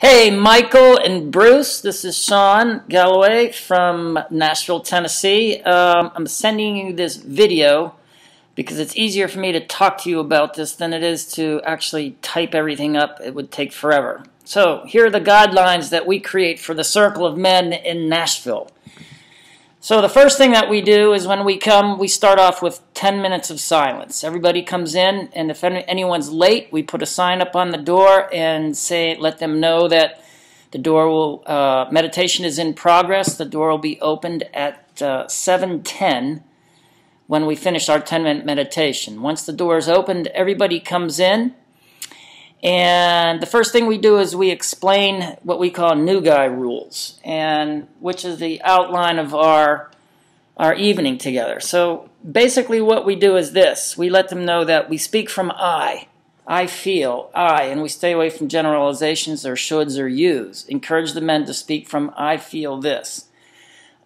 Hey, Michael and Bruce, this is Sean Galloway from Nashville, Tennessee. I'm sending you this video because it's easier for me to talk to you about this than it is to actually type everything up. It would take forever. So here are the guidelines that we create for the Circle of Men in Nashville. So the first thing that we do is when we come, we start off with 10 minutes of silence. Everybody comes in, and if anyone's late, we put a sign up on the door and let them know that the door will, meditation is in progress. The door will be opened at 7:10 when we finish our 10-minute meditation. Once the door is opened, everybody comes in. And the first thing we do is we explain what we call new guy rules, and which is the outline of our evening together. So basically what we do is this. We let them know that we speak from I feel, and we stay away from generalizations or shoulds or yous. Encourage the men to speak from I feel this.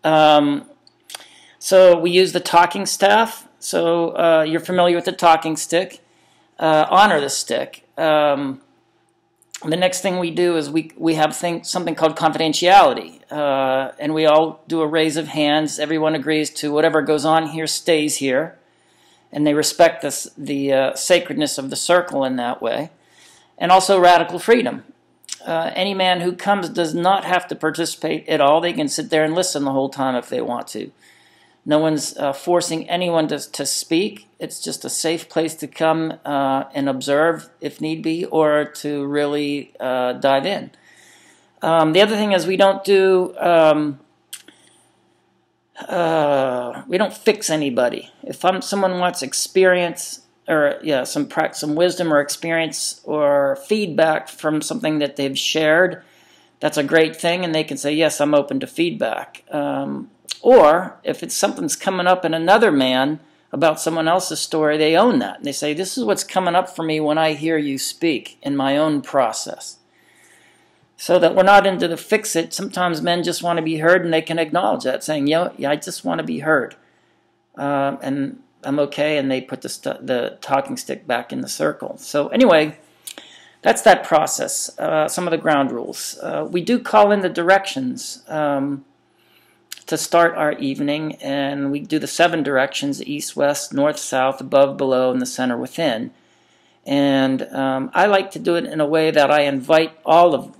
So we use the talking staff. So you're familiar with the talking stick. Honor the stick. The next thing we do is we have something called confidentiality, and we all do a raise of hands. Everyone agrees to whatever goes on here stays here, and they respect the sacredness of the circle in that way. And also radical freedom. Any man who comes does not have to participate at all. They can sit there and listen the whole time if they want to. No one's forcing anyone to speak. It's just a safe place to come and observe if need be, or to really dive in. The other thing is we don't fix anybody. If someone wants experience or some wisdom or experience or feedback from something that they've shared, that's a great thing, and they can say, yes, I'm open to feedback. Or if it's something's coming up in another man about someone else's story, they own that. And they say, this is what's coming up for me when I hear you speak in my own process. So that we're not into the fix-it. Sometimes men just want to be heard, and they can acknowledge that, saying, yeah, I just want to be heard. And I'm okay, and they put the talking stick back in the circle. So anyway, that's that process, some of the ground rules. We do call in the directions to start our evening, and we do the 7 directions: east, west, north, south, above, below, and the center within. And I like to do it in a way that I invite all of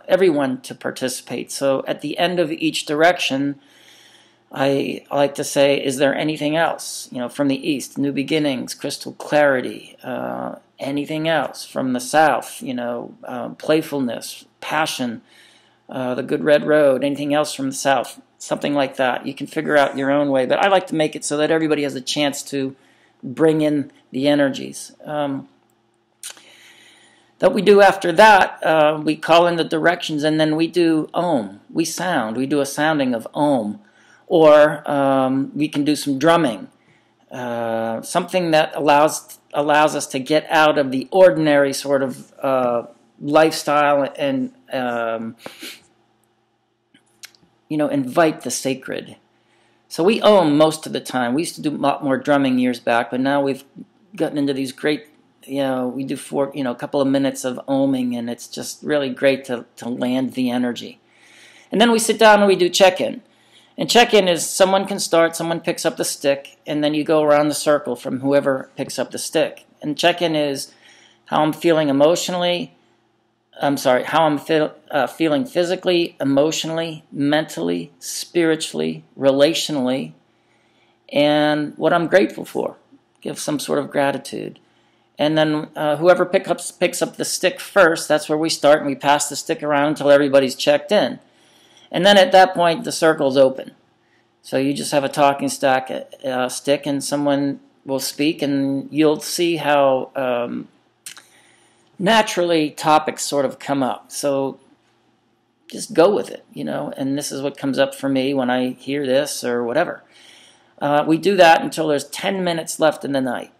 everyone to participate. So at the end of each direction, I like to say, is there anything else? From the east, new beginnings, crystal clarity, anything else? From the south, playfulness, passion, the good red road, anything else from the south? Something like that. You can figure out your own way, but I like to make it so that everybody has a chance to bring in the energies. That we do after that, we call in the directions, and then we do Om. We sound. We do a sounding of Om. Or we can do some drumming. Something that allows us to get out of the ordinary sort of lifestyle and invite the sacred. So we Om most of the time. We used to do a lot more drumming years back, but now we've gotten into these great, we do a couple of minutes of Oming, and it's just really great to land the energy. And then we sit down and we do check-in. And check-in is someone can start, someone picks up the stick, and then you go around the circle from whoever picks up the stick. And check-in is how I'm feeling emotionally, how I'm feeling physically, emotionally, mentally, spiritually, relationally, and what I'm grateful for. Give some sort of gratitude. And then whoever picks up the stick first, that's where we start, and we pass the stick around until everybody's checked in. And then at that point, the circle's open. So you just have a talking stick, and someone will speak, and you'll see how naturally topics sort of come up. So just go with it, and this is what comes up for me when I hear this or whatever. We do that until there's 10 minutes left in the night.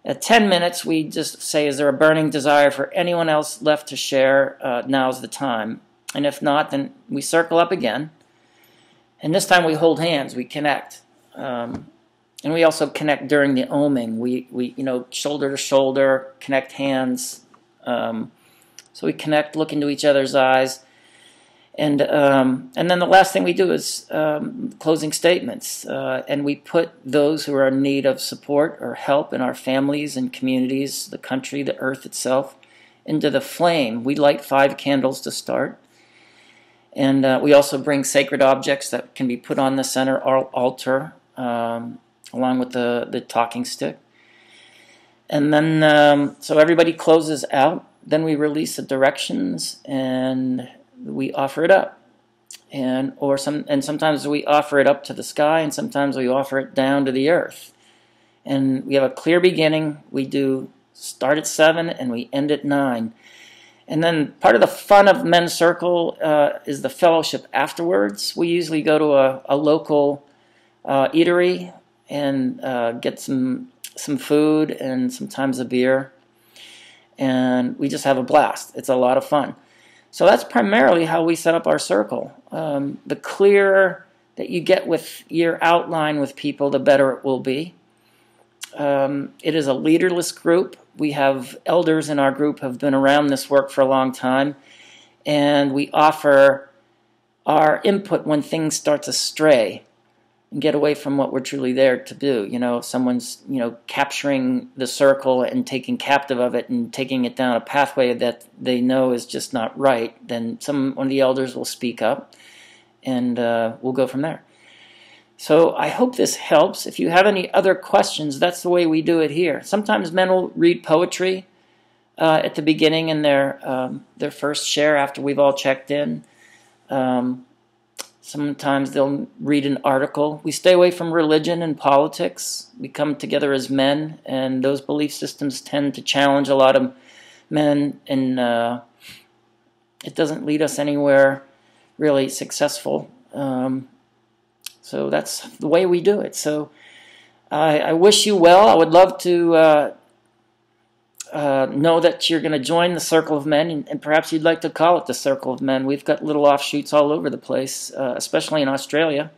At 10 minutes, we just say, is there a burning desire for anyone else left to share? Now's the time. And if not, then we circle up again. And this time we hold hands, we connect. And we also connect during the oming. We shoulder to shoulder, connect hands, So we connect, look into each other's eyes. And then the last thing we do is closing statements. And we put those who are in need of support or help in our families and communities, the country, the earth itself, into the flame. We light 5 candles to start. And we also bring sacred objects that can be put on the center altar, along with the talking stick. And then, so everybody closes out. Then we release the directions and we offer it up. And sometimes we offer it up to the sky, and sometimes we offer it down to the earth. And we have a clear beginning. We do start at 7 and we end at 9. And then part of the fun of Men's Circle is the fellowship afterwards. We usually go to a local eatery and get some food and sometimes a beer. And we just have a blast. It's a lot of fun. So that's primarily how we set up our circle. The clearer that you get with your outline with people, the better it will be. It is a leaderless group. We have elders in our group who have been around this work for a long time, and we offer our input when things start to stray and get away from what we're truly there to do. You know, if someone's, capturing the circle and taking captive of it and taking it down a pathway that they know is just not right, then one of the elders will speak up, and we'll go from there. So I hope this helps. If you have any other questions, that's the way we do it here. Sometimes men will read poetry at the beginning in their first share after we've all checked in. Sometimes they'll read an article. We stay away from religion and politics. We come together as men, and those belief systems tend to challenge a lot of men, and it doesn't lead us anywhere really successful. So that's the way we do it. So I wish you well. I would love to know that you're going to join the Circle of Men, and perhaps you'd like to call it the Circle of Men. We've got little offshoots all over the place, especially in Australia.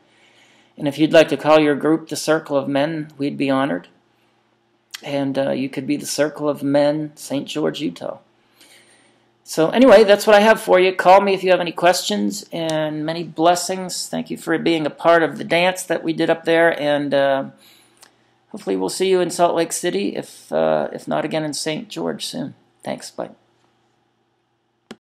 And if you'd like to call your group the Circle of Men, we'd be honored. And you could be the Circle of Men, St. George, Utah. So anyway, that's what I have for you. Call me if you have any questions, and many blessings. Thank you for being a part of the dance that we did up there, and hopefully we'll see you in Salt Lake City, if not again in St. George soon. Thanks. Bye.